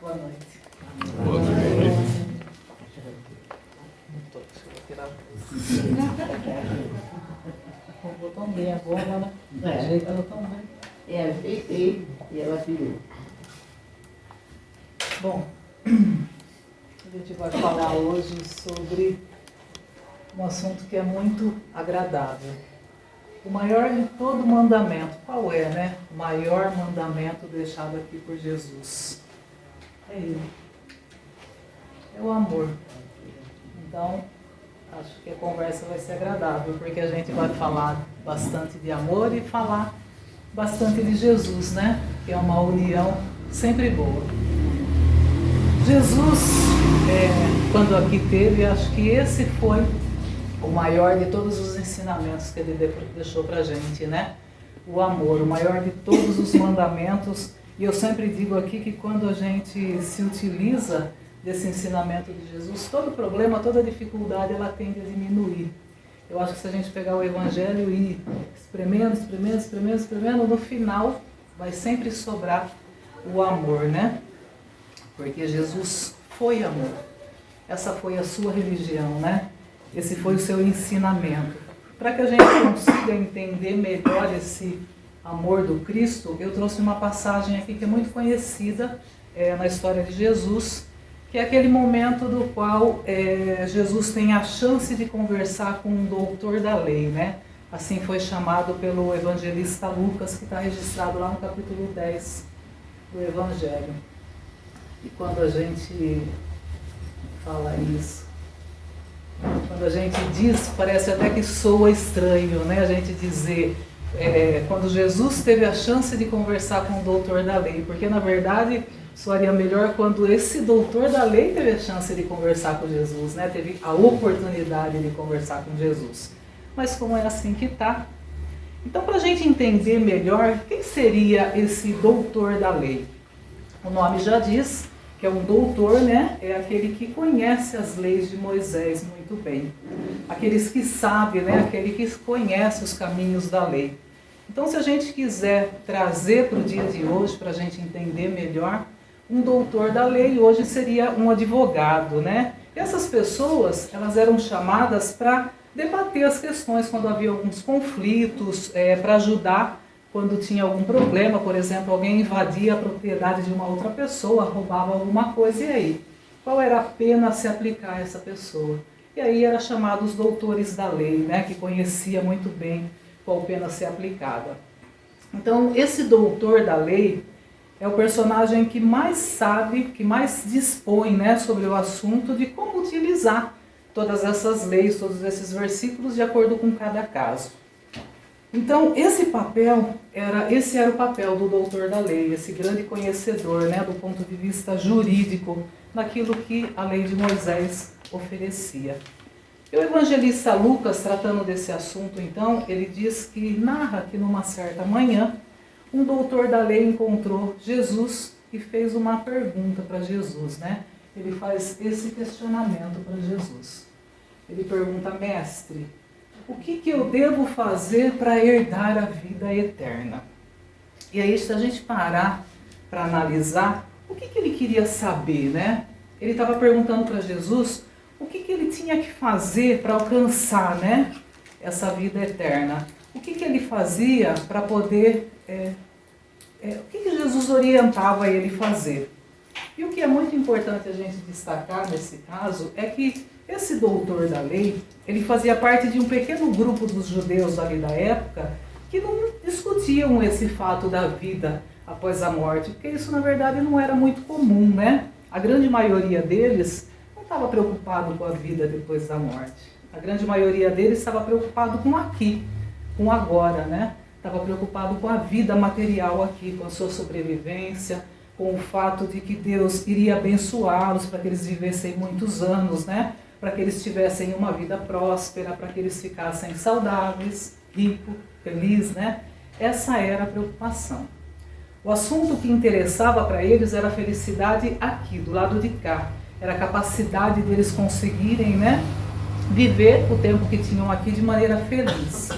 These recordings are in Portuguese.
Boa noite. Boa noite. Vou tão bem agora, ela ajeitou tão bem. Ajeitei e ela tirou. Bom, a gente vai falar hoje sobre um assunto que é muito agradável. O maior de todo mandamento, qual é, né? O maior mandamento deixado aqui por Jesus. É ele. É o amor. Então, acho que a conversa vai ser agradável, porque a gente vai falar bastante de amor e falar bastante de Jesus, né? Que é uma união sempre boa. Jesus, quando aqui teve, acho que esse foi o maior de todos os ensinamentos que ele deixou pra gente, né? O amor, o maior de todos os mandamentos. E eu sempre digo aqui que quando a gente se utiliza desse ensinamento de Jesus, todo problema, toda dificuldade, ela tende a diminuir. Eu acho que se a gente pegar o Evangelho e ir espremendo, no final vai sempre sobrar o amor, né? Porque Jesus foi amor. Essa foi a sua religião, né? Esse foi o seu ensinamento. Para que a gente consiga entender melhor esse amor do Cristo, eu trouxe uma passagem aqui que é muito conhecida na história de Jesus, que é aquele momento do qual Jesus tem a chance de conversar com um doutor da lei, né? Assim foi chamado pelo evangelista Lucas, que está registrado lá no capítulo 10 do Evangelho. E quando a gente fala isso, quando a gente diz, parece até que soa estranho, né? A gente dizer, quando Jesus teve a chance de conversar com o doutor da lei, porque na verdade soaria melhor quando esse doutor da lei teve a chance de conversar com Jesus, né? Teve a oportunidade de conversar com Jesus. Mas como é assim que está? Então, para a gente entender melhor, quem seria esse doutor da lei? O nome já diz que é um doutor, né? É aquele que conhece as leis de Moisés muito bem. Aqueles que sabem, né? Aquele que conhece os caminhos da lei. Então, se a gente quiser trazer para o dia de hoje, para a gente entender melhor, um doutor da lei hoje seria um advogado, né? E essas pessoas, elas eram chamadas para debater as questões quando havia alguns conflitos, para ajudar quando tinha algum problema, por exemplo, alguém invadia a propriedade de uma outra pessoa, roubava alguma coisa, e aí? Qual era a pena a se aplicar a essa pessoa? E aí era chamado os doutores da lei, né, que conhecia muito bem qual pena a ser aplicada. Então, esse doutor da lei é o personagem que mais sabe, que mais dispõe, né, sobre o assunto de como utilizar todas essas leis, todos esses versículos de acordo com cada caso. Então, esse era o papel do doutor da lei, esse grande conhecedor, né, do ponto de vista jurídico, naquilo que a lei de Moisés oferecia. E o evangelista Lucas, tratando desse assunto, então, ele narra que numa certa manhã, um doutor da lei encontrou Jesus e fez uma pergunta para Jesus, né? Ele faz esse questionamento para Jesus. Ele pergunta, mestre, o que eu devo fazer para herdar a vida eterna? E aí, se a gente parar para analisar, o que ele queria saber, né? Ele estava perguntando para Jesus o que ele tinha que fazer para alcançar, né, essa vida eterna. O que ele fazia para poder... o que Jesus orientava ele fazer? E o que é muito importante a gente destacar nesse caso é que esse doutor da lei, ele fazia parte de um pequeno grupo dos judeus ali da época que não discutiam esse fato da vida após a morte, porque isso na verdade não era muito comum, né? A grande maioria deles não estava preocupado com a vida depois da morte. A grande maioria deles estava preocupado com aqui, com agora, né? Estava preocupado com a vida material aqui, com a sua sobrevivência, com o fato de que Deus iria abençoá-los para que eles vivessem muitos anos, né? Para que eles tivessem uma vida próspera, para que eles ficassem saudáveis, ricos, felizes, né? Essa era a preocupação. O assunto que interessava para eles era a felicidade aqui, do lado de cá. Era a capacidade deles conseguirem, né, viver o tempo que tinham aqui de maneira feliz.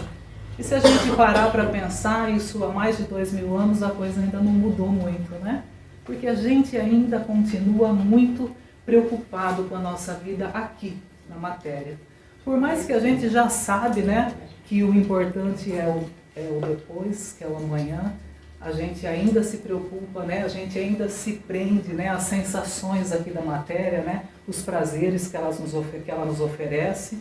E se a gente parar para pensar, isso há mais de 2000 anos, a coisa ainda não mudou muito, né? Porque a gente ainda continua muito preocupado com a nossa vida aqui, na matéria. Por mais que a gente já sabe, né, que o importante é o depois, que é o amanhã, a gente ainda se preocupa, né, a gente ainda se prende, né, às sensações aqui da matéria, né, os prazeres que ela nos oferece.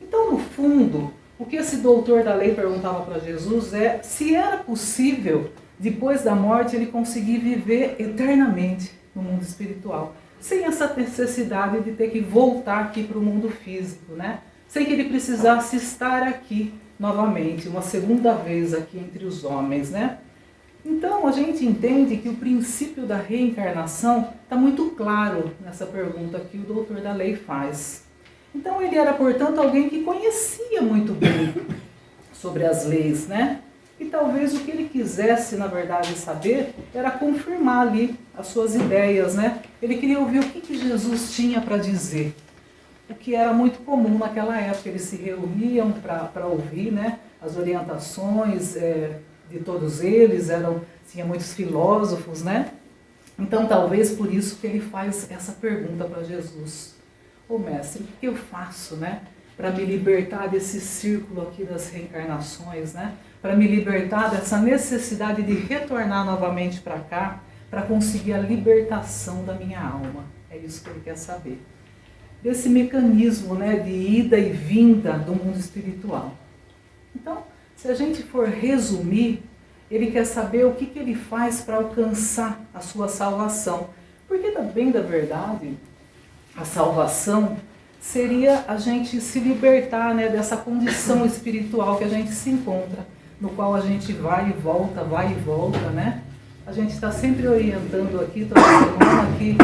Então, no fundo, o que esse doutor da lei perguntava para Jesus é se era possível, depois da morte, ele conseguir viver eternamente no mundo espiritual, sem essa necessidade de ter que voltar aqui para o mundo físico, né? Sem que ele precisasse estar aqui novamente, uma segunda vez aqui entre os homens, né? Então, a gente entende que o princípio da reencarnação está muito claro nessa pergunta que o doutor da lei faz. Então, ele era, portanto, alguém que conhecia muito bem sobre as leis, né? E talvez o que ele quisesse, na verdade, saber era confirmar ali as suas ideias, né? Ele queria ouvir o que Jesus tinha para dizer. O que era muito comum naquela época. Eles se reuniam para ouvir, né, as orientações de todos eles, tinha muitos filósofos, né? Então, talvez por isso que ele faz essa pergunta para Jesus. Ô mestre, o que eu faço, né, para me libertar desse círculo aqui das reencarnações, né? Para me libertar dessa necessidade de retornar novamente para cá, para conseguir a libertação da minha alma. É isso que ele quer saber. Desse mecanismo, né, de ida e vinda do mundo espiritual. Então, se a gente for resumir, ele quer saber o que ele faz para alcançar a sua salvação. Porque, bem da verdade, a salvação seria a gente se libertar, né, dessa condição espiritual que a gente se encontra, no qual a gente vai e volta, né? A gente está sempre orientando aqui, toda semana, que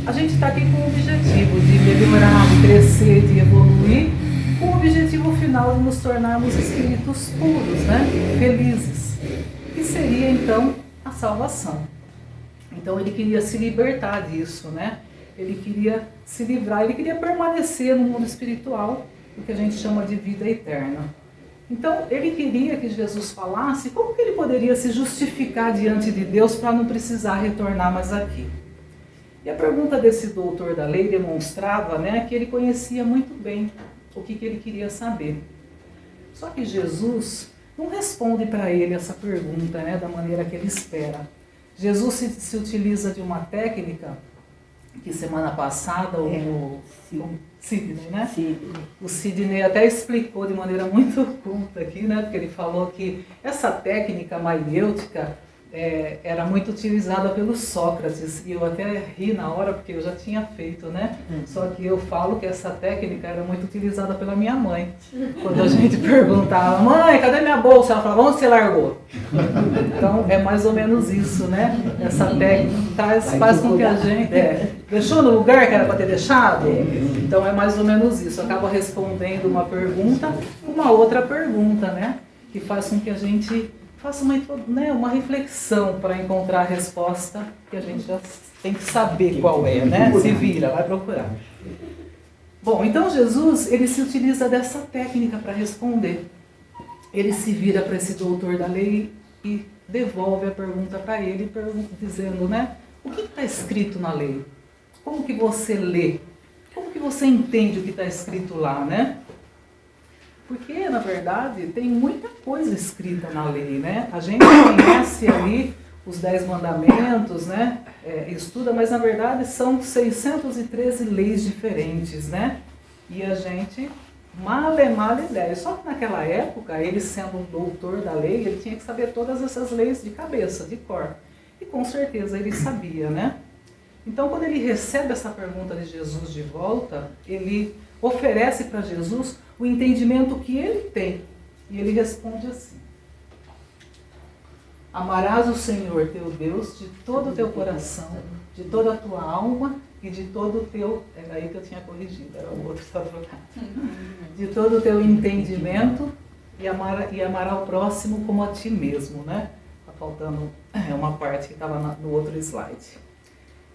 a gente está aqui com o objetivo de melhorar, de crescer, de evoluir, com o objetivo final de nos tornarmos espíritos puros, né? Felizes. Que seria, então, a salvação. Então, ele queria se libertar disso, né? Ele queria se livrar, ele queria permanecer no mundo espiritual, o que a gente chama de vida eterna. Então, ele queria que Jesus falasse como que ele poderia se justificar diante de Deus para não precisar retornar mais aqui. E a pergunta desse doutor da lei demonstrava, né, que ele conhecia muito bem o que ele queria saber. Só que Jesus não responde para ele essa pergunta, né, da maneira que ele espera. Jesus se utiliza de uma técnica que semana passada o Sidney, né? Sidney. O Sidney até explicou de maneira muito culta aqui, né? Porque ele falou que essa técnica maiêutica era muito utilizada pelo Sócrates, e eu até ri na hora porque eu já tinha feito, né? Só que eu falo que essa técnica era muito utilizada pela minha mãe. Quando a gente perguntava, mãe, cadê minha bolsa? Ela falava, onde você largou? Então é mais ou menos isso, né? Essa técnica faz com que a gente... deixou no lugar que era para ter deixado? Então é mais ou menos isso. Acaba respondendo uma pergunta com uma outra pergunta, né? Que faz com que a gente faça uma reflexão para encontrar a resposta que a gente já tem que saber qual é, né? Se vira, vai procurar. Bom, então Jesus, ele se utiliza dessa técnica para responder. Ele se vira para esse doutor da lei e devolve a pergunta para ele, dizendo, né? O que está escrito na lei? Como que você lê? Como que você entende o que está escrito lá, né? Porque, na verdade, tem muita coisa escrita na lei, né? A gente conhece ali os 10 mandamentos, né? Estuda, mas na verdade são 613 leis diferentes, né? E a gente mal ideia. Só que naquela época, ele sendo um doutor da lei, ele tinha que saber todas essas leis de cabeça, de cor. E com certeza ele sabia, né? Então, quando ele recebe essa pergunta de Jesus de volta, ele oferece para Jesus o entendimento que ele tem. E ele responde assim: amarás o Senhor teu Deus de todo o teu coração, de toda a tua alma e de todo o teu... Era aí que eu tinha corrigido, era o outro que estava trocado. De todo o teu entendimento e amará o próximo como a ti mesmo, né? Está faltando uma parte que estava no outro slide.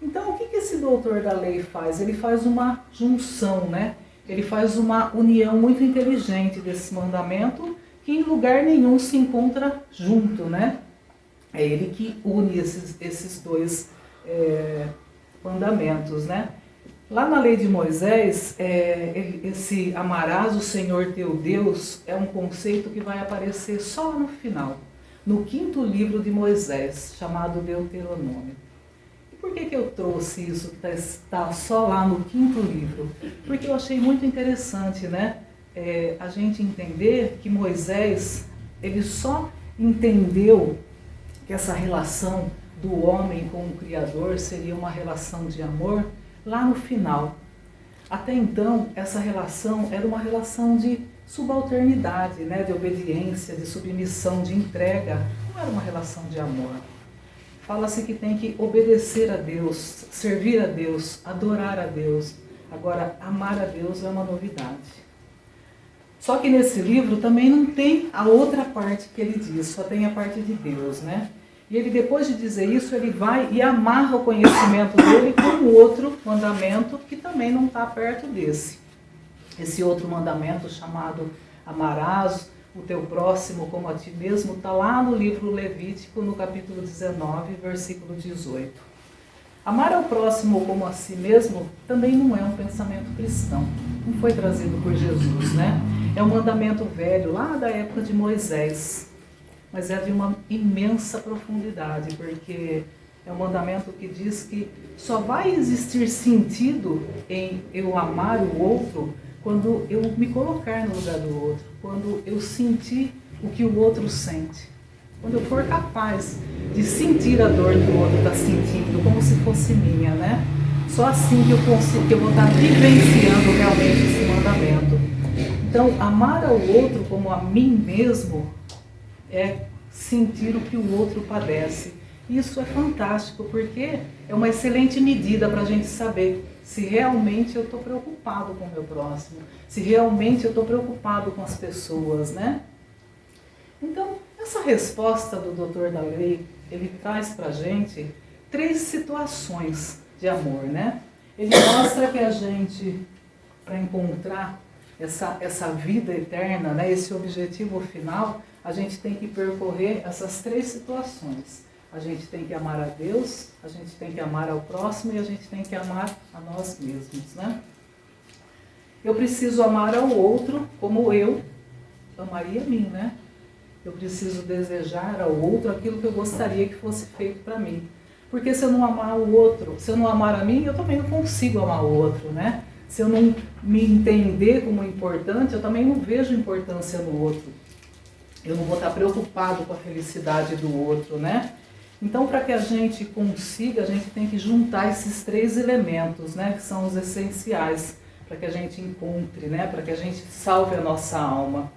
Então, o que esse doutor da lei faz? Ele faz uma junção, né? Ele faz uma união muito inteligente desse mandamento que em lugar nenhum se encontra junto, né? É ele que une esses dois mandamentos, né? Lá na lei de Moisés, esse amarás o Senhor teu Deus é um conceito que vai aparecer só no final, no 5º livro de Moisés, chamado Deuteronômio. E por que eu trouxe isso que está só lá no 5º livro? Porque eu achei muito interessante, né? A gente entender que Moisés, ele só entendeu que essa relação do homem com o Criador seria uma relação de amor lá no final. Até então, essa relação era uma relação de subalternidade, né? De obediência, de submissão, de entrega. Não era uma relação de amor. Fala-se que tem que obedecer a Deus, servir a Deus, adorar a Deus. Agora, amar a Deus é uma novidade. Só que nesse livro também não tem a outra parte que ele diz, só tem a parte de Deus, né? E ele, depois de dizer isso, ele vai e amarra o conhecimento dele com um outro mandamento que também não está perto desse. Esse outro mandamento chamado amarás o teu próximo como a ti mesmo, está lá no livro Levítico, no capítulo 19, versículo 18. Amar ao próximo como a si mesmo também não é um pensamento cristão. Não foi trazido por Jesus, né? É um mandamento velho, lá da época de Moisés. Mas é de uma imensa profundidade, porque é um mandamento que diz que só vai existir sentido em eu amar o outro quando eu me colocar no lugar do outro, quando eu sentir o que o outro sente. Quando eu for capaz de sentir a dor que o outro está sentindo, como se fosse minha, né? Só assim que eu vou estar vivenciando realmente esse mandamento. Então, amar ao outro como a mim mesmo é sentir o que o outro padece. Isso é fantástico, porque é uma excelente medida para a gente saber se realmente eu estou preocupado com o meu próximo, se realmente eu estou preocupado com as pessoas, né? Então, essa resposta do doutor da lei, ele traz para a gente 3 situações de amor, né? Ele mostra que a gente, para encontrar essa vida eterna, né, esse objetivo final, a gente tem que percorrer essas 3 situações. A gente tem que amar a Deus, a gente tem que amar ao próximo e a gente tem que amar a nós mesmos, né? Eu preciso amar ao outro como eu amaria a mim, né? Eu preciso desejar ao outro aquilo que eu gostaria que fosse feito para mim. Porque se eu não amar o outro, se eu não amar a mim, eu também não consigo amar o outro, né? Se eu não me entender como importante, eu também não vejo importância no outro. Eu não vou estar preocupado com a felicidade do outro, né? Então, para que a gente consiga, a gente tem que juntar esses 3 elementos, né? Que são os essenciais para que a gente encontre, né? Para que a gente salve a nossa alma.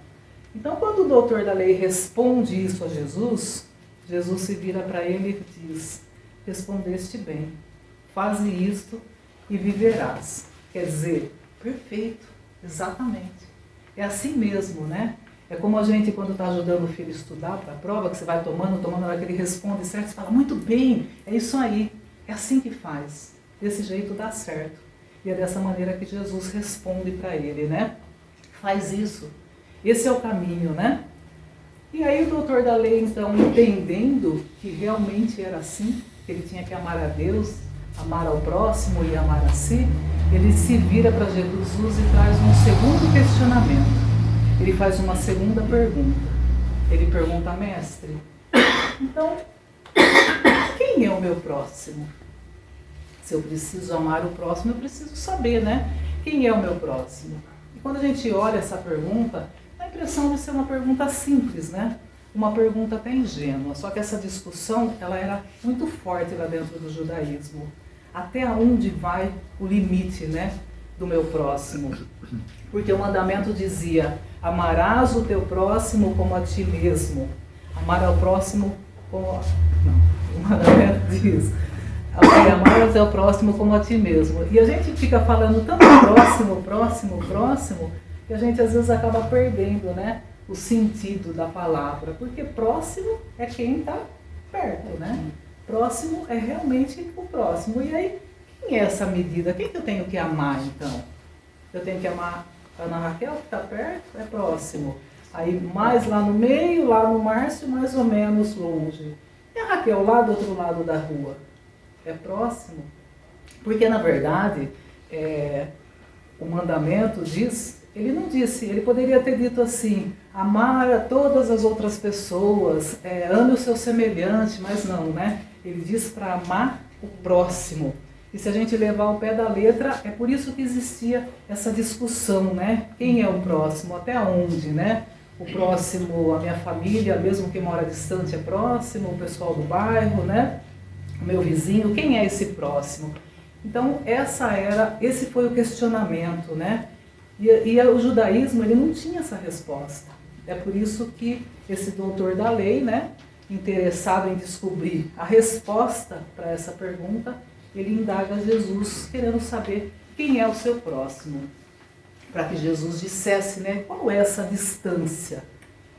Então, quando o doutor da lei responde isso a Jesus, Jesus se vira para ele e diz: respondeste bem, faze isto e viverás. Quer dizer, perfeito, exatamente. É assim mesmo, né? É como a gente, quando está ajudando o filho a estudar para a prova, que você vai tomando, na hora que ele responde certo, você fala: muito bem, é isso aí, é assim que faz. Desse jeito dá certo. E é dessa maneira que Jesus responde para ele, né? Faz isso. Esse é o caminho, né? E aí o doutor da lei, então, entendendo que realmente era assim, que ele tinha que amar a Deus, amar ao próximo e amar a si, ele se vira para Jesus e traz um segundo questionamento. Ele faz uma segunda pergunta. Ele pergunta: mestre, então, quem é o meu próximo? Se eu preciso amar o próximo, eu preciso saber, né? Quem é o meu próximo? E quando a gente olha essa pergunta, dá a impressão de ser uma pergunta simples, né? Uma pergunta até ingênua. Só que essa discussão, ela era muito forte lá dentro do judaísmo. Até onde vai o limite, né, do meu próximo? Porque o mandamento dizia: amarás o teu próximo como a ti mesmo. Amar ao próximo como... Não, o mandamento diz: amar o teu próximo como a ti mesmo. E a gente fica falando tanto próximo, que a gente às vezes acaba perdendo, né, o sentido da palavra. Porque próximo é quem está perto, né? Próximo é realmente o próximo. E aí, quem é essa medida? Quem que eu tenho que amar, então? Eu tenho que amar a Ana Raquel, que está perto, é próximo. Aí, mais lá no meio, lá no Márcio, mais ou menos longe. E a Raquel, lá do outro lado da rua? é próximo? Porque, na verdade, o mandamento diz, ele não disse, ele poderia ter dito assim, amar a todas as outras pessoas, ame o seu semelhante, mas não, né? Ele diz para amar o próximo. E se a gente levar ao pé da letra, é por isso que existia essa discussão, né? Quem é o próximo? Até onde, né? O próximo, a minha família, mesmo que mora distante, é próximo, o pessoal do bairro, né? O meu vizinho, quem é esse próximo? Então, esse foi o questionamento, né? E o judaísmo, ele não tinha essa resposta. É por isso que esse doutor da lei, né, interessado em descobrir a resposta para essa pergunta, ele indaga Jesus, querendo saber quem é o seu próximo. Para que Jesus dissesse, né, qual é essa distância?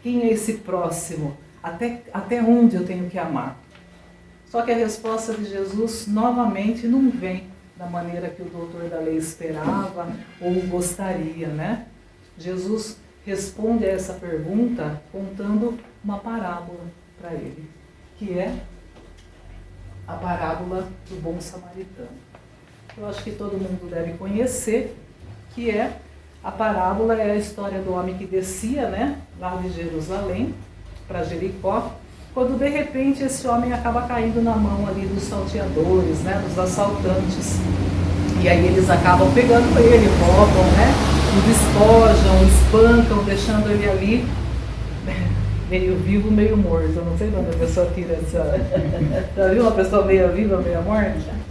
Quem é esse próximo? Até onde eu tenho que amar? Só que a resposta de Jesus, novamente, não vem da maneira que o doutor da lei esperava ou gostaria, né? Jesus responde a essa pergunta contando uma parábola para ele, que é a parábola do bom samaritano. Eu acho que todo mundo deve conhecer, que a parábola é a história do homem que descia, né, lá de Jerusalém para Jericó, quando de repente esse homem acaba caindo na mão ali dos salteadores, né, dos assaltantes. E aí eles acabam pegando ele, roubam, né, o despojam, espancam, deixando ele ali meio vivo, meio morto. Eu não sei de onde a pessoa tira essa... Já viu uma pessoa meio viva, meio morta?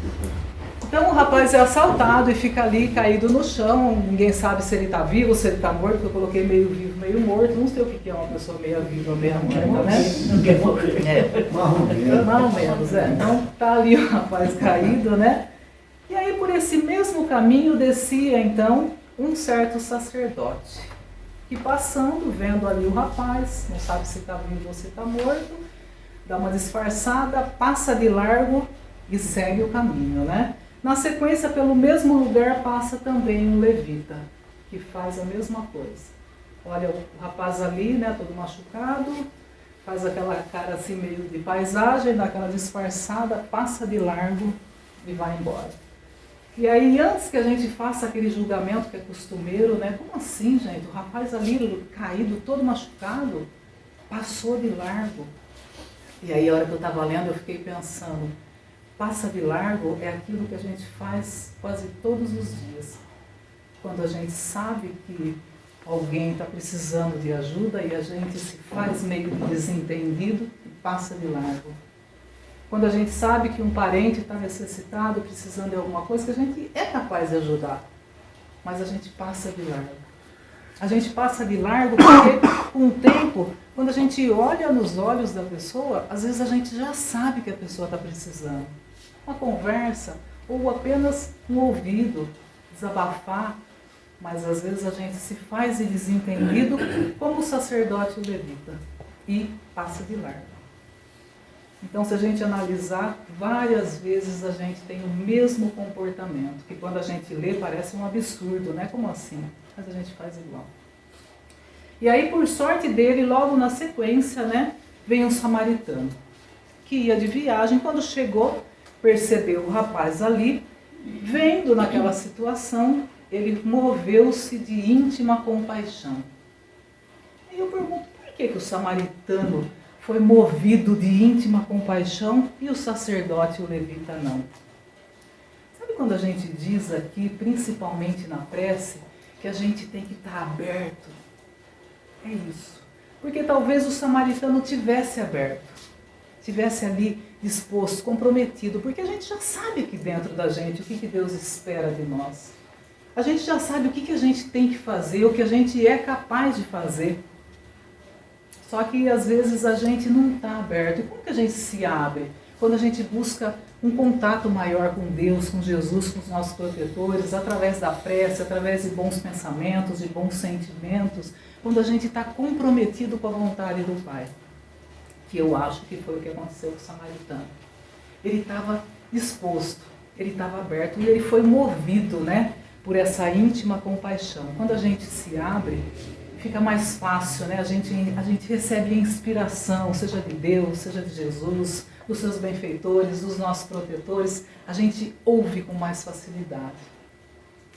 Então o rapaz é assaltado e fica ali caído no chão, ninguém sabe se ele está vivo, se ele está morto, porque eu coloquei meio vivo, meio morto, não sei o que é uma pessoa meio viva, meio morta, né? Não quer morrer. Mais ou menos, Então está ali o rapaz caído, né? E aí por esse mesmo caminho descia então um certo sacerdote, que passando, vendo ali o rapaz, não sabe se está vivo ou se está morto, dá uma disfarçada, passa de largo e segue o caminho, né? Na sequência, pelo mesmo lugar, passa também um levita, que faz a mesma coisa. Olha o rapaz ali, né, todo machucado, faz aquela cara assim meio de paisagem, dá aquela disfarçada, passa de largo e vai embora. E aí, antes que a gente faça aquele julgamento que é costumeiro, né, como assim, gente? O rapaz ali caído, todo machucado, passou de largo. E aí, a hora que eu estava lendo, eu fiquei pensando, passa de largo é aquilo que a gente faz quase todos os dias. Quando a gente sabe que alguém está precisando de ajuda e a gente se faz meio desentendido e passa de largo. Quando a gente sabe que um parente está necessitado, precisando de alguma coisa, que a gente é capaz de ajudar, mas a gente passa de largo. A gente passa de largo porque, com o tempo, quando a gente olha nos olhos da pessoa, às vezes a gente já sabe que a pessoa está precisando. Uma conversa, ou apenas um ouvido, desabafar, mas às vezes a gente se faz de desentendido como o sacerdote e o levita, e passa de largo. Então, se a gente analisar, várias vezes a gente tem o mesmo comportamento, que quando a gente lê parece um absurdo, né? Como assim? Mas a gente faz igual. E aí, por sorte dele, logo na sequência, né, vem um samaritano, que ia de viagem. Quando chegou, percebeu o rapaz ali, vendo naquela situação, ele moveu-se de íntima compaixão. E eu pergunto, por que o samaritano foi movido de íntima compaixão e o sacerdote e o levita não? Sabe quando a gente diz aqui, principalmente na prece, que a gente tem que estar aberto? É isso. Porque talvez o samaritano tivesse aberto, tivesse ali disposto, comprometido, porque a gente já sabe aqui dentro da gente o que Deus espera de nós. A gente já sabe o que a gente tem que fazer, o que a gente é capaz de fazer. Só que às vezes a gente não está aberto. E como que a gente se abre? Quando a gente busca um contato maior com Deus, com Jesus, com os nossos protetores, através da prece, através de bons pensamentos, de bons sentimentos, quando a gente está comprometido com a vontade do Pai. Que eu acho que foi o que aconteceu com o samaritano. Ele estava disposto, ele estava aberto e ele foi movido, né, por essa íntima compaixão. Quando a gente se abre, fica mais fácil, né? A gente recebe a inspiração, seja de Deus, seja de Jesus, dos seus benfeitores, dos nossos protetores, a gente ouve com mais facilidade.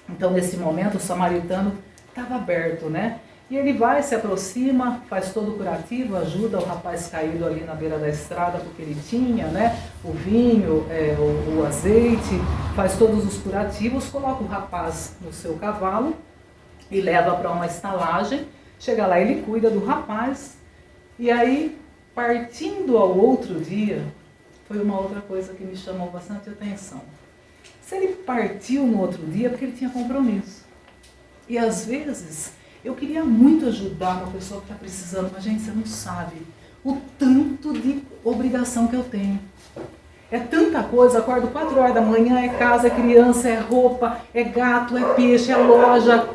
Então, nesse momento, o samaritano estava aberto, né? E ele vai, se aproxima, faz todo o curativo, ajuda o rapaz caído ali na beira da estrada, porque ele tinha, né? O vinho, o azeite, faz todos os curativos, coloca o rapaz no seu cavalo e leva para uma estalagem. Chega lá, ele cuida do rapaz. E aí, partindo ao outro dia, foi uma outra coisa que me chamou bastante atenção. Se ele partiu no outro dia, é porque ele tinha compromisso. E às vezes, eu queria muito ajudar uma pessoa que está precisando, mas gente, você não sabe o tanto de obrigação que eu tenho. É tanta coisa, acordo 4 horas da manhã, é casa, é criança, é roupa, é gato, é peixe, é loja,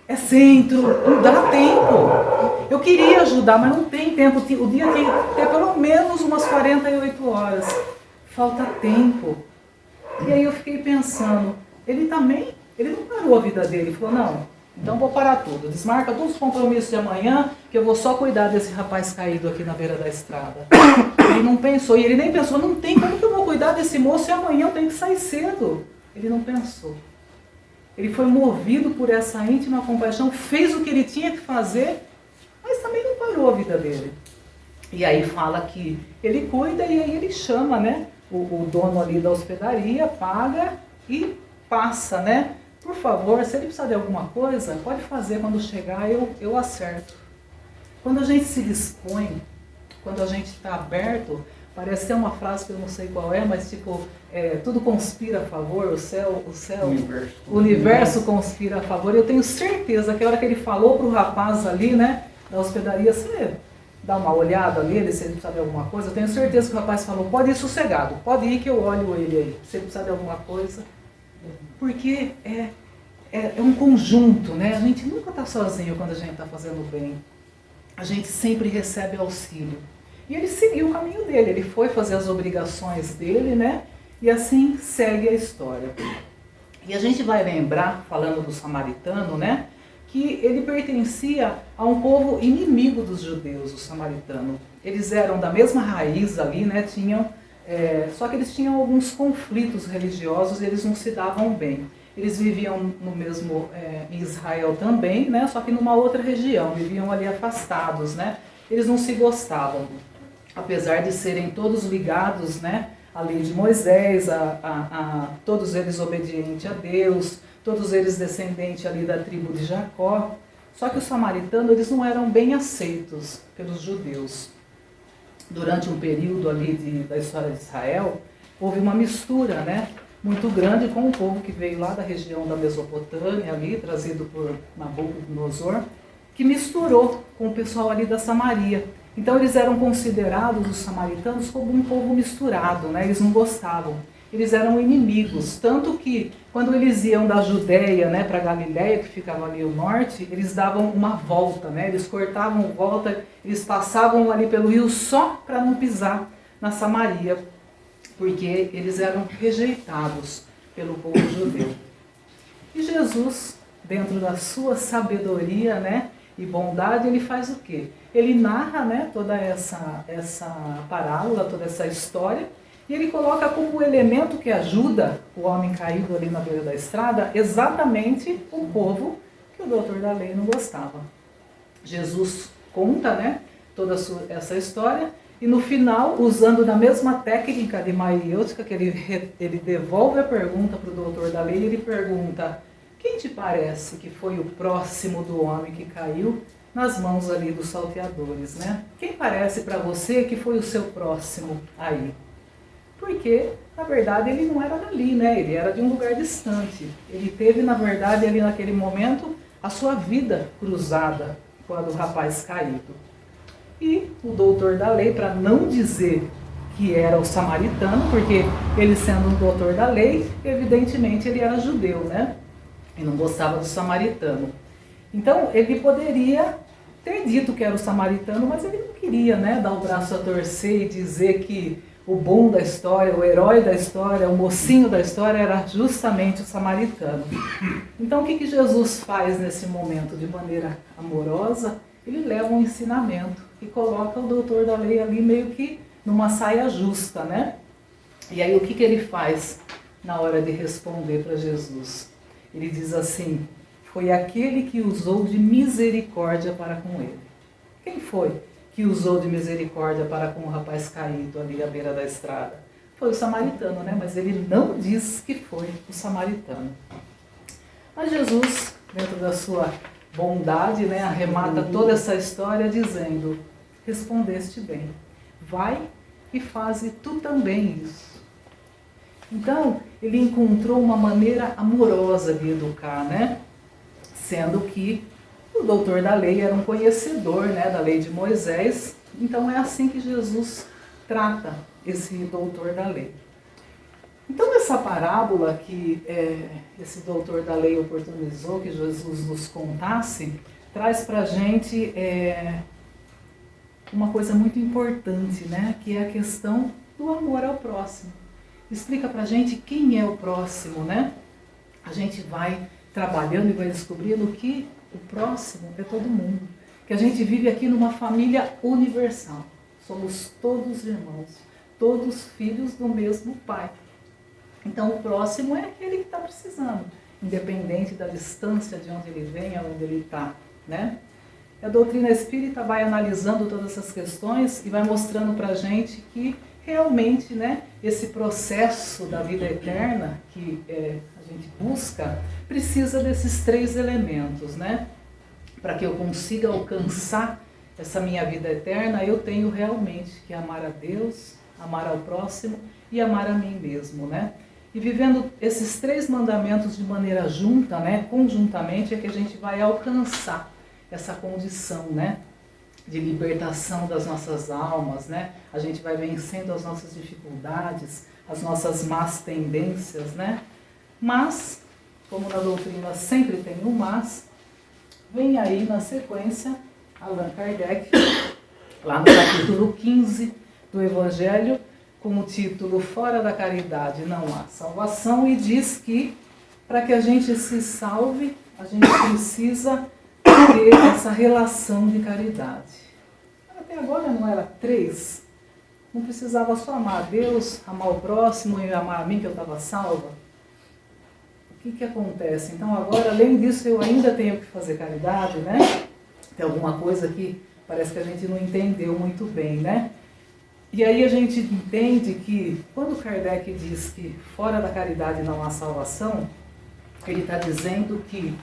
é centro, não dá tempo. Eu queria ajudar, mas não tem tempo. O dia tem que ter pelo menos umas 48 horas. Falta tempo. E aí eu fiquei pensando, ele não parou a vida dele, ele falou, não, então vou parar tudo, desmarca todos os compromissos de amanhã, que eu vou só cuidar desse rapaz caído aqui na beira da estrada. Ele não pensou, e ele nem pensou, não tem, como que eu vou cuidar desse moço e amanhã eu tenho que sair cedo? Ele não pensou. Ele foi movido por essa íntima compaixão, fez o que ele tinha que fazer, mas também não parou a vida dele. E aí fala que ele cuida e aí ele chama, né, o dono ali da hospedaria, paga e passa, né? Por favor, se ele precisar de alguma coisa, pode fazer quando chegar, eu acerto. Quando a gente se dispõe, quando a gente está aberto, parece ter uma frase que eu não sei qual é, mas tipo, tudo conspira a favor, o universo conspira a favor. Eu tenho certeza que a hora que ele falou para o rapaz ali, né, da hospedaria, você dá uma olhada nele, se ele precisar de alguma coisa, eu tenho certeza que o rapaz falou, pode ir sossegado, pode ir que eu olho ele aí, se ele precisar de alguma coisa. Porque é um conjunto, né? A gente nunca está sozinho quando a gente está fazendo bem. A gente sempre recebe auxílio. E ele seguiu o caminho dele, ele foi fazer as obrigações dele, né? E assim segue a história. E a gente vai lembrar, falando do samaritano, né? Que ele pertencia a um povo inimigo dos judeus, o samaritano. Eles eram da mesma raiz ali, né? Só que eles tinham alguns conflitos religiosos e eles não se davam bem. Eles viviam em Israel também, né? Só que numa outra região, viviam ali afastados, né? Eles não se gostavam, apesar de serem todos ligados, né, à lei de Moisés, todos eles obedientes a Deus, todos eles descendentes ali da tribo de Jacó. Só que os samaritanos, eles não eram bem aceitos pelos judeus. Durante um período ali da história de Israel, houve uma mistura, né, muito grande com o povo que veio lá da região da Mesopotâmia, ali, trazido por Nabucodonosor, que misturou com o pessoal ali da Samaria. Então eles eram considerados, os samaritanos, como um povo misturado, né? Eles não gostavam. Eles eram inimigos, tanto que quando eles iam da Judéia, né, para Galiléia, que ficava ali ao norte, eles davam uma volta, né? Eles cortavam volta, eles passavam ali pelo rio só para não pisar na Samaria, porque eles eram rejeitados pelo povo judeu. E Jesus, dentro da sua sabedoria, né, e bondade, ele faz o quê? Ele narra, né, toda essa parábola, toda essa história, e ele coloca como elemento que ajuda o homem caído ali na beira da estrada exatamente o povo que o doutor da lei não gostava. Jesus conta, né, toda essa história, e no final, usando da mesma técnica de maiêutica, que ele devolve a pergunta para o doutor da lei, ele pergunta: quem te parece que foi o próximo do homem que caiu nas mãos ali dos salteadores, né? Quem parece para você que foi o seu próximo aí? Porque, na verdade, ele não era dali, né? Ele era de um lugar distante. Ele teve, na verdade, ali naquele momento, a sua vida cruzada com a do rapaz caído. E o doutor da lei, para não dizer que era o samaritano, porque ele sendo um doutor da lei, evidentemente ele era judeu, né? E não gostava do samaritano. Então, ele poderia ter dito que era o samaritano, mas ele não queria, né, dar o braço a torcer e dizer que o bom da história, o herói da história, o mocinho da história era justamente o samaritano. Então, o que Jesus faz nesse momento? De maneira amorosa, ele leva um ensinamento e coloca o doutor da lei ali meio que numa saia justa, né? E aí o que ele faz na hora de responder para Jesus? Ele diz assim: foi aquele que usou de misericórdia para com ele. Quem foi que usou de misericórdia para com o rapaz caído ali à beira da estrada? Foi o samaritano, né? Mas ele não diz que foi o samaritano. Mas Jesus, dentro da sua bondade, né, arremata toda essa história dizendo: respondeste bem, vai e faze tu também isso. Então, ele encontrou uma maneira amorosa de educar, né? Sendo que o doutor da lei era um conhecedor, né, da lei de Moisés. Então é assim que Jesus trata esse doutor da lei. Então essa parábola que esse doutor da lei oportunizou que Jesus nos contasse, traz para a gente uma coisa muito importante, né, que é a questão do amor ao próximo. Explica para a gente quem é o próximo, né? A gente vai trabalhando e vai descobrindo que o próximo é todo mundo. Que a gente vive aqui numa família universal. Somos todos irmãos, todos filhos do mesmo Pai. Então o próximo é aquele que está precisando, independente da distância de onde ele vem, onde ele está, né? A doutrina espírita vai analisando todas essas questões e vai mostrando para a gente que realmente, né, esse processo da vida eterna que a gente busca, precisa desses 3 elementos, né? Para que eu consiga alcançar essa minha vida eterna, eu tenho realmente que amar a Deus, amar ao próximo e amar a mim mesmo, né? E vivendo esses 3 mandamentos de maneira junta, né, conjuntamente, é que a gente vai alcançar essa condição, né, de libertação das nossas almas, né? A gente vai vencendo as nossas dificuldades, as nossas más tendências, né? Mas, como na doutrina sempre tem um mas, vem aí na sequência Allan Kardec, lá no capítulo 15 do Evangelho, com o título Fora da Caridade não há salvação, e diz que para que a gente se salve, a gente precisa ter essa relação de caridade. Até agora não era 3, não precisava só amar a Deus, amar o próximo e amar a mim que eu estava salva. O que acontece? Então agora, além disso, eu ainda tenho que fazer caridade, né? Tem alguma coisa que parece que a gente não entendeu muito bem, né? E aí a gente entende que quando Kardec diz que fora da caridade não há salvação, ele está dizendo que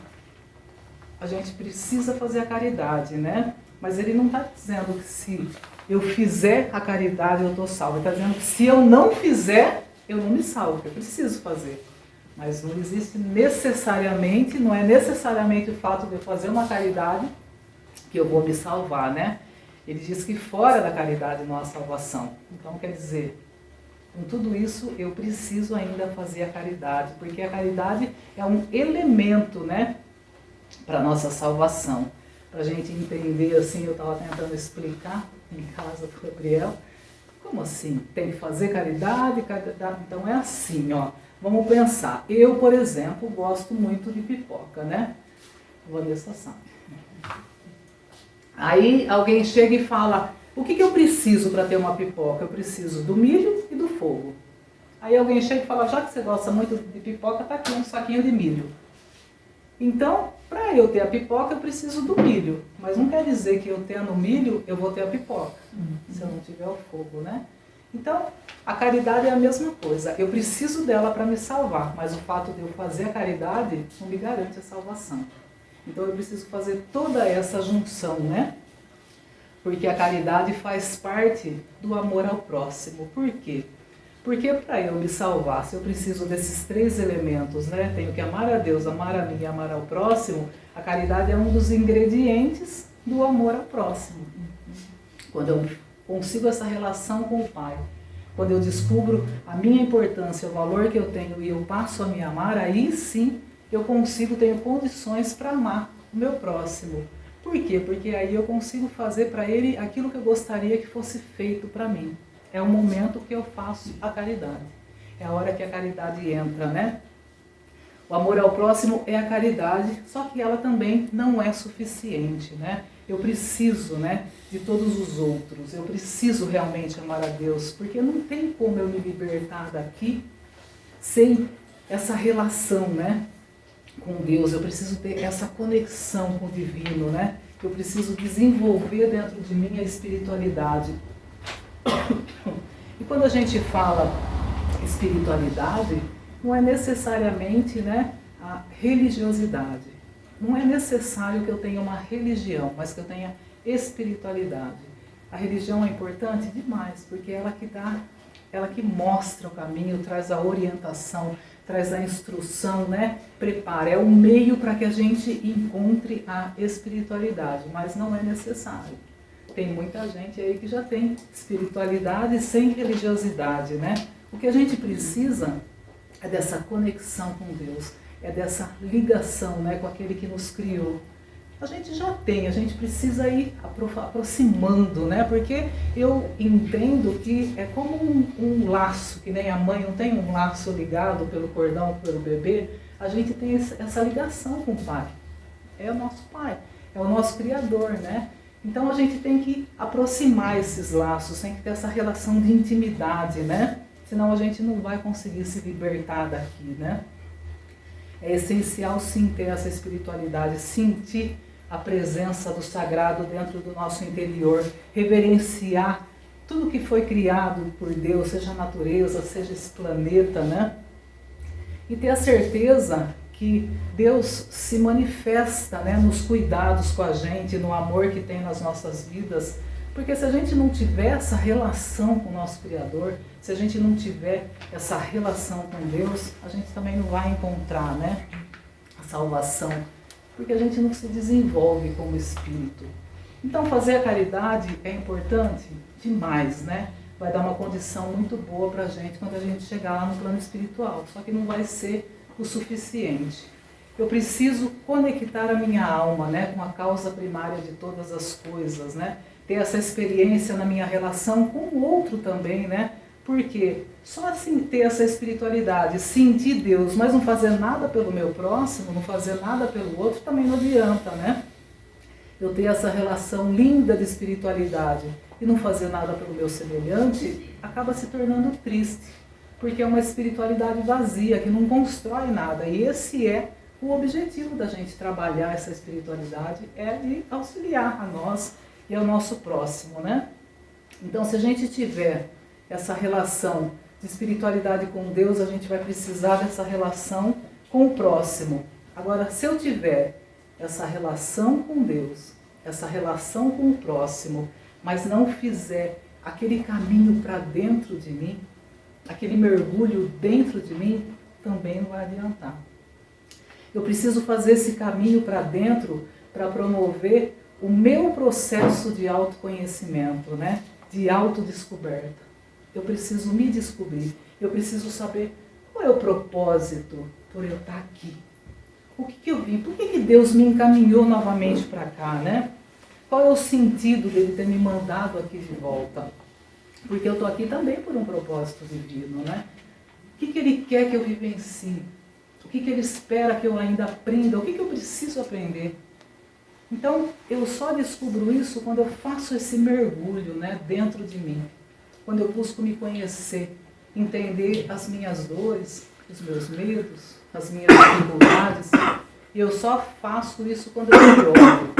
a gente precisa fazer a caridade, né? Mas ele não está dizendo que se eu fizer a caridade eu estou salvo. Ele está dizendo que se eu não fizer, eu não me salvo, eu preciso fazer. Mas não existe necessariamente, não é necessariamente o fato de eu fazer uma caridade que eu vou me salvar, né? Ele diz que fora da caridade não há salvação. Então, quer dizer, com tudo isso, eu preciso ainda fazer a caridade, porque a caridade é um elemento, né, para a nossa salvação. Para a gente entender, assim, eu estava tentando explicar em casa para o Gabriel, como assim? Tem que fazer caridade? Então é assim, ó. Vamos pensar. Eu, por exemplo, gosto muito de pipoca, né? A Vanessa sabe. Aí alguém chega e fala, o que eu preciso para ter uma pipoca? Eu preciso do milho e do fogo. Aí alguém chega e fala, já que você gosta muito de pipoca, tá aqui um saquinho de milho. Então, para eu ter a pipoca, eu preciso do milho. Mas não quer dizer que eu tendo milho, eu vou ter a pipoca, se eu não tiver o fogo, né? Então, a caridade é a mesma coisa. Eu preciso dela para me salvar, mas o fato de eu fazer a caridade não me garante a salvação. Então, eu preciso fazer toda essa junção, né? Porque a caridade faz parte do amor ao próximo. Por quê? Porque para eu me salvar, se eu preciso desses 3 elementos, né? Tenho que amar a Deus, amar a mim e amar ao próximo, a caridade é um dos ingredientes do amor ao próximo. Quando eu consigo essa relação com o Pai, quando eu descubro a minha importância, o valor que eu tenho e eu passo a me amar, aí sim eu consigo, tenho condições para amar o meu próximo. Por quê? Porque aí eu consigo fazer para ele aquilo que eu gostaria que fosse feito para mim. É o momento que eu faço a caridade. É a hora que a caridade entra, né? O amor ao próximo é a caridade, só que ela também não é suficiente, né? eu preciso, né, de todos os outros. Eu preciso realmente amar a Deus, porque não tem como eu me libertar daqui sem essa relação, né, com Deus. Eu preciso ter essa conexão com o divino, né? Eu preciso desenvolver dentro de mim a espiritualidade. E quando a gente fala espiritualidade, não é necessariamente, né, a religiosidade. Não é necessário que eu tenha uma religião, mas que eu tenha espiritualidade. A religião é importante demais, porque ela que mostra o caminho, traz a orientação, traz a instrução, né? Prepara, é o meio para que a gente encontre a espiritualidade, mas não é necessário. Tem muita gente aí que já tem espiritualidade sem religiosidade, né? O que a gente precisa é dessa conexão com Deus, é dessa ligação, né, com aquele que nos criou. A gente já tem, a gente precisa ir aproximando, né? Porque eu entendo que é como um laço, que nem a mãe não tem um laço ligado pelo cordão, pelo bebê, a gente tem essa ligação com o Pai. É o nosso Pai, é o nosso Criador, né? Então a gente tem que aproximar esses laços, tem que ter essa relação de intimidade, né? Senão a gente não vai conseguir se libertar daqui, né? É essencial sim ter essa espiritualidade, sentir a presença do sagrado dentro do nosso interior, reverenciar tudo que foi criado por Deus, seja a natureza, seja esse planeta, né? E ter a certeza que Deus se manifesta, né, nos cuidados com a gente, no amor que tem nas nossas vidas, porque se a gente não tiver essa relação com o nosso Criador, se a gente não tiver essa relação com Deus, a gente também não vai encontrar, né, a salvação, porque a gente não se desenvolve como espírito. Então fazer a caridade é importante demais, né? Vai dar uma condição muito boa para a gente quando a gente chegar lá no plano espiritual, só que não vai ser o suficiente. Eu preciso conectar a minha alma, né, com a causa primária de todas as coisas, né? Ter essa experiência na minha relação com o outro também, né? Porque só assim ter essa espiritualidade, sentir Deus, mas não fazer nada pelo meu próximo, não fazer nada pelo outro, também não adianta, né? Eu ter essa relação linda de espiritualidade e não fazer nada pelo meu semelhante, acaba se tornando triste, porque é uma espiritualidade vazia, que não constrói nada. E esse é o objetivo da gente trabalhar essa espiritualidade, é de auxiliar a nós e ao nosso próximo, né? Então, se a gente tiver essa relação de espiritualidade com Deus, a gente vai precisar dessa relação com o próximo. Agora, se eu tiver essa relação com Deus, essa relação com o próximo, mas não fizer aquele caminho para dentro de mim, aquele mergulho dentro de mim, também não vai adiantar. Eu preciso fazer esse caminho para dentro para promover o meu processo de autoconhecimento, né? De autodescoberta. Eu preciso me descobrir, eu preciso saber qual é o propósito por eu estar aqui. O que eu vim? Por que Deus me encaminhou novamente para cá, né? Qual é o sentido dele ter me mandado aqui de volta? Porque eu estou aqui também por um propósito divino, né? O que ele quer que eu vivencie? O que ele espera que eu ainda aprenda? O que eu preciso aprender? Então, eu só descubro isso quando eu faço esse mergulho, né, dentro de mim. Quando eu busco me conhecer, entender as minhas dores, os meus medos, as minhas dificuldades. E eu só faço isso quando eu me olho.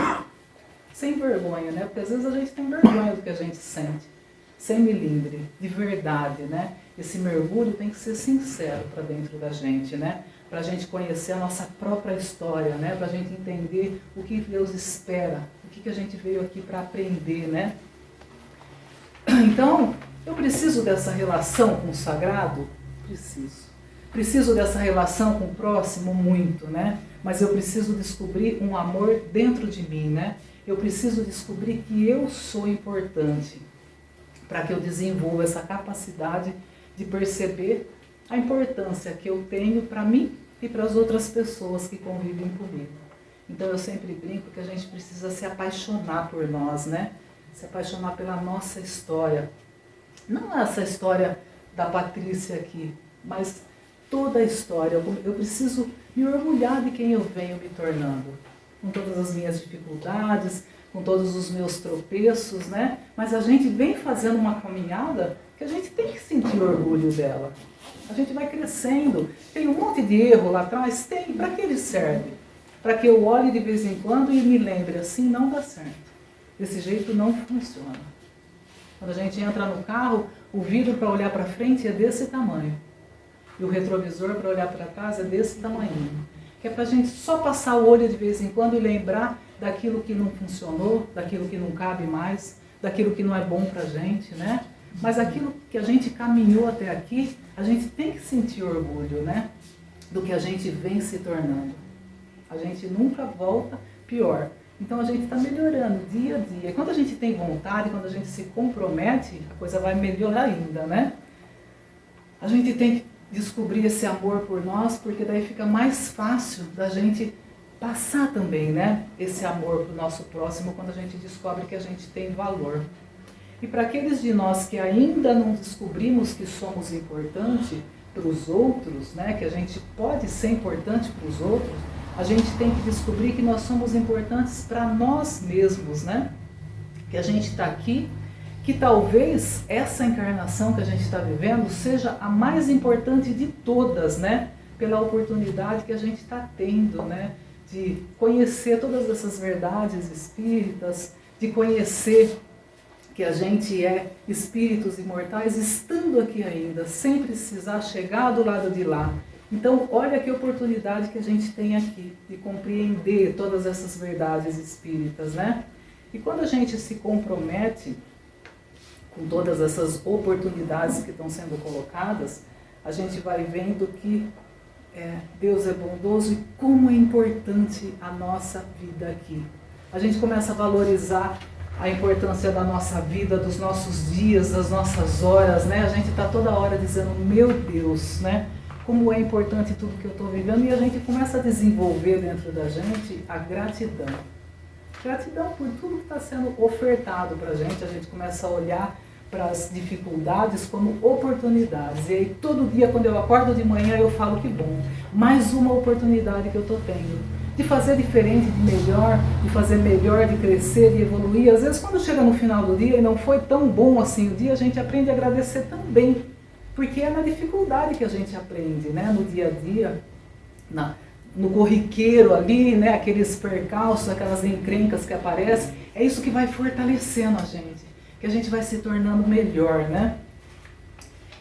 Sem vergonha, né? Porque às vezes a gente tem vergonha do que a gente sente. Sem milindre, de verdade, né? Esse mergulho tem que ser sincero para dentro da gente, né? Para a gente conhecer a nossa própria história, né? Para a gente entender o que Deus espera, o que a gente veio aqui para aprender, né? Então, eu preciso dessa relação com o sagrado? Preciso. Preciso dessa relação com o próximo? Muito, né? Mas eu preciso descobrir um amor dentro de mim, né? Eu preciso descobrir que eu sou importante para que eu desenvolva essa capacidade de perceber a importância que eu tenho para mim e para as outras pessoas que convivem comigo. Então eu sempre brinco que a gente precisa se apaixonar por nós, né? Se apaixonar pela nossa história. Não essa história da Patrícia aqui, mas toda a história. Eu preciso me orgulhar de quem eu venho me tornando. Com todas as minhas dificuldades, com todos os meus tropeços, né? Mas a gente vem fazendo uma caminhada que a gente tem que sentir orgulho dela. A gente vai crescendo. Tem um monte de erro lá atrás? Tem. Para que ele serve? Para que eu olhe de vez em quando e me lembre, assim não dá certo. Desse jeito não funciona. Quando a gente entra no carro, o vidro para olhar para frente é desse tamanho. E o retrovisor para olhar para trás é desse tamanho. Que é para a gente só passar o olho de vez em quando e lembrar daquilo que não funcionou, daquilo que não cabe mais, daquilo que não é bom para a gente, né? Mas aquilo que a gente caminhou até aqui, a gente tem que sentir orgulho, né? Do que a gente vem se tornando. A gente nunca volta pior. Então a gente está melhorando dia a dia. E quando a gente tem vontade, quando a gente se compromete, a coisa vai melhorar ainda, né? A gente tem que descobrir esse amor por nós, porque daí fica mais fácil da gente passar também, né? Esse amor para o nosso próximo, quando a gente descobre que a gente tem valor. E para aqueles de nós que ainda não descobrimos que somos importantes para os outros, né? Que a gente pode ser importante para os outros, a gente tem que descobrir que nós somos importantes para nós mesmos, né? Que a gente está aqui, que talvez essa encarnação que a gente está vivendo seja a mais importante de todas, né? Pela oportunidade que a gente está tendo, né? De conhecer todas essas verdades espíritas, de conhecer que a gente é espíritos imortais estando aqui ainda, sem precisar chegar do lado de lá. Então, olha que oportunidade que a gente tem aqui de compreender todas essas verdades espíritas, né? E quando a gente se compromete com todas essas oportunidades que estão sendo colocadas, a gente vai vendo que Deus é bondoso e como é importante a nossa vida aqui. A gente começa a valorizar a importância da nossa vida, dos nossos dias, das nossas horas, né? A gente está toda hora dizendo, meu Deus, né? Como é importante tudo que eu estou vivendo, e a gente começa a desenvolver dentro da gente a gratidão. Gratidão por tudo que está sendo ofertado para a gente começa a olhar para as dificuldades como oportunidades. E aí todo dia quando eu acordo de manhã eu falo que bom, mais uma oportunidade que eu estou tendo. De fazer diferente, de melhor, de fazer melhor, de crescer, de evoluir. Às vezes quando chega no final do dia e não foi tão bom assim o dia, a gente aprende a agradecer também. Porque é na dificuldade que a gente aprende, né? No dia a dia, no corriqueiro ali, né? Aqueles percalços, aquelas encrencas que aparecem, é isso que vai fortalecendo a gente, que a gente vai se tornando melhor, né?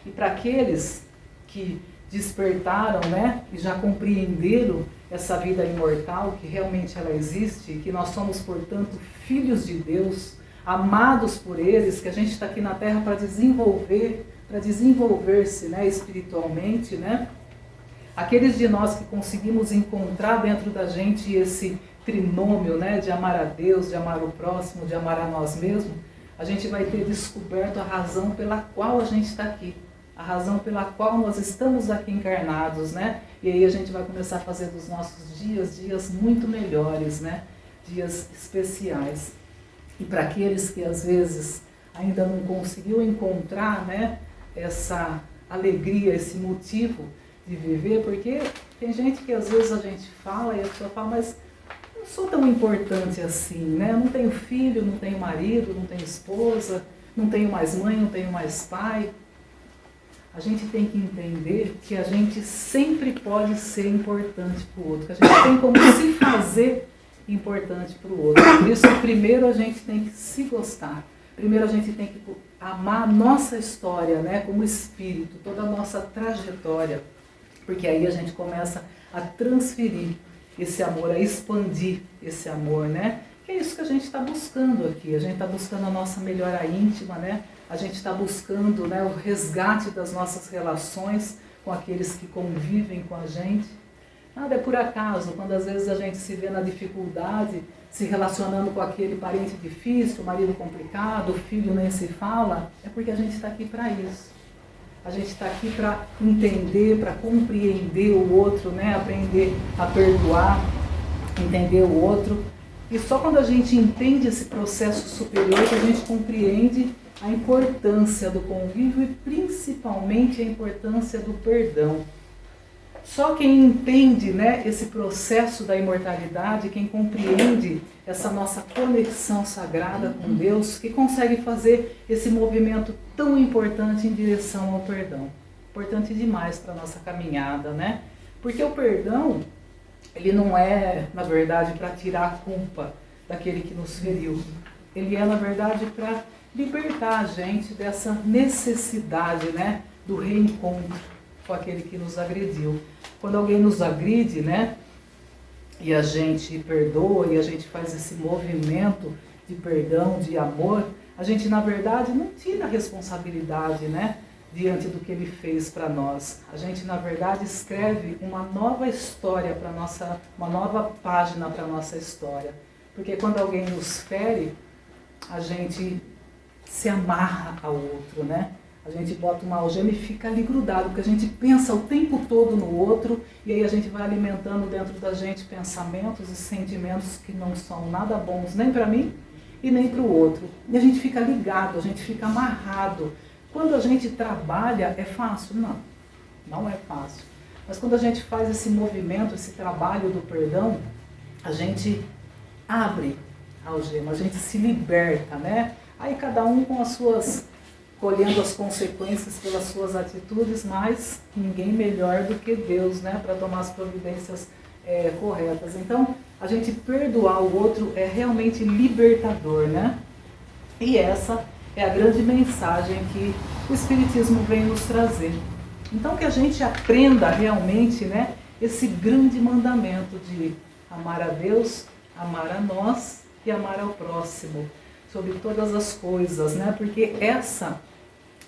E para aqueles que despertaram, né? E já compreenderam essa vida imortal, que realmente ela existe, que nós somos, portanto, filhos de Deus, amados por eles, que a gente está aqui na Terra para desenvolver-se, né, espiritualmente, né? Aqueles de nós que conseguimos encontrar dentro da gente esse trinômio, né, de amar a Deus, de amar o próximo, de amar a nós mesmos, a gente vai ter descoberto a razão pela qual a gente está aqui, a razão pela qual nós estamos aqui encarnados, né? E aí a gente vai começar a fazer dos nossos dias muito melhores, né? Dias especiais. E para aqueles que às vezes ainda não conseguiu encontrar, né, essa alegria, esse motivo de viver, porque tem gente que às vezes a gente fala e a pessoa fala, mas não sou tão importante assim, né? Eu não tenho filho, não tenho marido, não tenho esposa, não tenho mais mãe, não tenho mais pai. A gente tem que entender que a gente sempre pode ser importante para o outro, que a gente tem como se fazer importante para o outro. Por isso, primeiro a gente tem que se gostar. Primeiro a gente tem que amar a nossa história, né, como espírito, toda a nossa trajetória. Porque aí a gente começa a transferir esse amor, a expandir esse amor, né? Que é isso que a gente está buscando aqui. A gente está buscando a nossa melhora íntima, né? A gente está buscando, né, o resgate das nossas relações com aqueles que convivem com a gente. Nada é por acaso, quando às vezes a gente se vê na dificuldade, se relacionando com aquele parente difícil, marido complicado, filho nem se fala, é porque a gente está aqui para isso. A gente está aqui para entender, para compreender o outro, né? Aprender a perdoar, entender o outro. E só quando a gente entende esse processo superior que a gente compreende a importância do convívio e principalmente a importância do perdão. Só quem entende, né, esse processo da imortalidade, quem compreende essa nossa conexão sagrada com Deus, que consegue fazer esse movimento tão importante em direção ao perdão. Importante demais para a nossa caminhada, né? Porque o perdão, ele não é, na verdade, para tirar a culpa daquele que nos feriu. Ele é, na verdade, para libertar a gente dessa necessidade, né, do reencontro com aquele que nos agrediu. Quando alguém nos agride, né, e a gente perdoa, e a gente faz esse movimento de perdão, de amor, a gente, na verdade, não tira a responsabilidade, né, diante do que ele fez para nós. A gente, na verdade, escreve uma nova história para nossa, uma nova página para a nossa história. Porque quando alguém nos fere, a gente se amarra ao outro, né? A gente bota uma algema e fica ali grudado, porque a gente pensa o tempo todo no outro, e aí a gente vai alimentando dentro da gente pensamentos e sentimentos que não são nada bons nem para mim e nem para o outro. E a gente fica ligado, a gente fica amarrado. Quando a gente trabalha, é fácil? Não, não é fácil. Mas quando a gente faz esse movimento, esse trabalho do perdão, a gente abre a algema, a gente se liberta, né? Aí cada um com as suas, colhendo as consequências pelas suas atitudes, mas ninguém melhor do que Deus, né? Para tomar as providências corretas. Então, a gente perdoar o outro é realmente libertador, né? E essa é a grande mensagem que o Espiritismo vem nos trazer. Então, que a gente aprenda realmente, né, esse grande mandamento de amar a Deus, amar a nós e amar ao próximo, sobre todas as coisas, né? Porque essa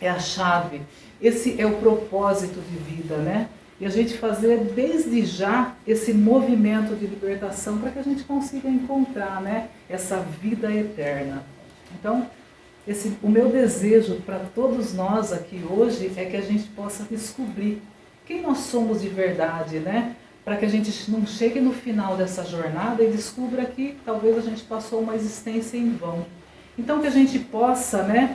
é a chave, esse é o propósito de vida, né? E a gente fazer desde já esse movimento de libertação para que a gente consiga encontrar, né, essa vida eterna. Então, o meu desejo para todos nós aqui hoje é que a gente possa descobrir quem nós somos de verdade, né? Para que a gente não chegue no final dessa jornada e descubra que talvez a gente passou uma existência em vão. Então que a gente possa, né,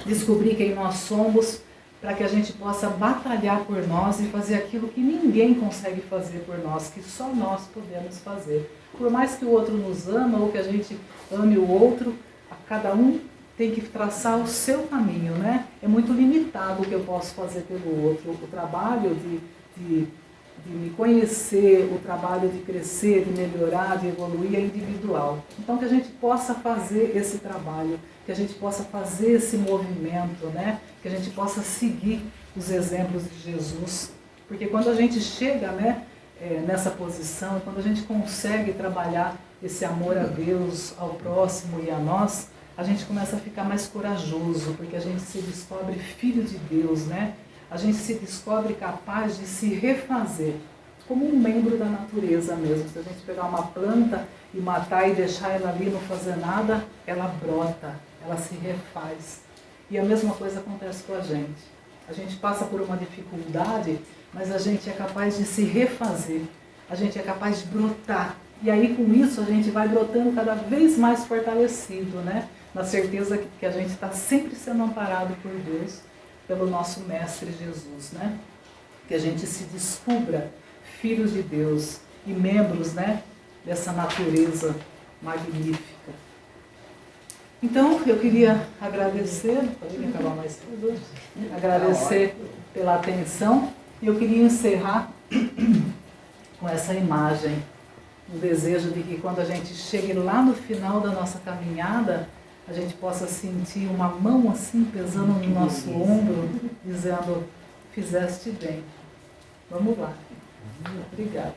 descobrir quem nós somos, para que a gente possa batalhar por nós e fazer aquilo que ninguém consegue fazer por nós, que só nós podemos fazer. Por mais que o outro nos ama ou que a gente ame o outro, a cada um tem que traçar o seu caminho, né? É muito limitado o que eu posso fazer pelo outro. O trabalho de me conhecer, o trabalho de crescer, de melhorar, de evoluir é individual. Então que a gente possa fazer esse trabalho, que a gente possa fazer esse movimento, né? Que a gente possa seguir os exemplos de Jesus. Porque quando a gente chega, né, nessa posição, quando a gente consegue trabalhar esse amor a Deus, ao próximo e a nós, a gente começa a ficar mais corajoso, porque a gente se descobre filho de Deus, né? A gente se descobre capaz de se refazer, como um membro da natureza mesmo. Se a gente pegar uma planta e matar e deixar ela ali e não fazer nada, ela brota, ela se refaz. E a mesma coisa acontece com a gente. A gente passa por uma dificuldade, mas a gente é capaz de se refazer, a gente é capaz de brotar. E aí com isso a gente vai brotando cada vez mais fortalecido, né? Na certeza que a gente está sempre sendo amparado por Deus, pelo nosso Mestre Jesus, né? Que a gente se descubra filhos de Deus e membros, né, dessa natureza magnífica. Então, eu queria agradecer, pode acabar mais cedo hoje? Agradecer pela atenção e eu queria encerrar com essa imagem, um desejo de que quando a gente chegue lá no final da nossa caminhada, a gente possa sentir uma mão assim pesando no nosso ombro, dizendo, fizeste bem. Vamos lá. Obrigada.